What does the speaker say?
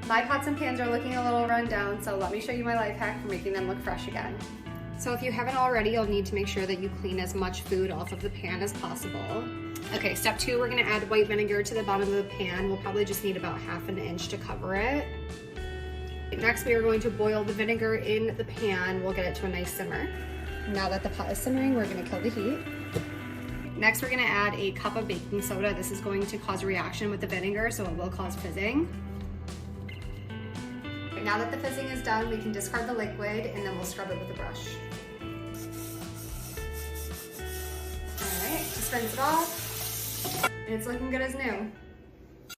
My pots and pans are looking a little run down, so let me show you my life hack for making them look fresh again. So if you haven't already, you'll need to make sure that you clean as much food off of the pan as possible. Okay, step 2, we're gonna add white vinegar to the bottom of the pan. We'll probably just need about 1/2 inch to cover it. Next, we are going to boil the vinegar in the pan. We'll get it to a nice simmer. Now that the pot is simmering, we're gonna kill the heat. Next, we're gonna add a cup of baking soda. This is going to cause a reaction with the vinegar, so it will cause fizzing. Now that the fizzing is done, we can discard the liquid and then we'll scrub it with a brush. All right, just rinse it off, and it's looking good as new.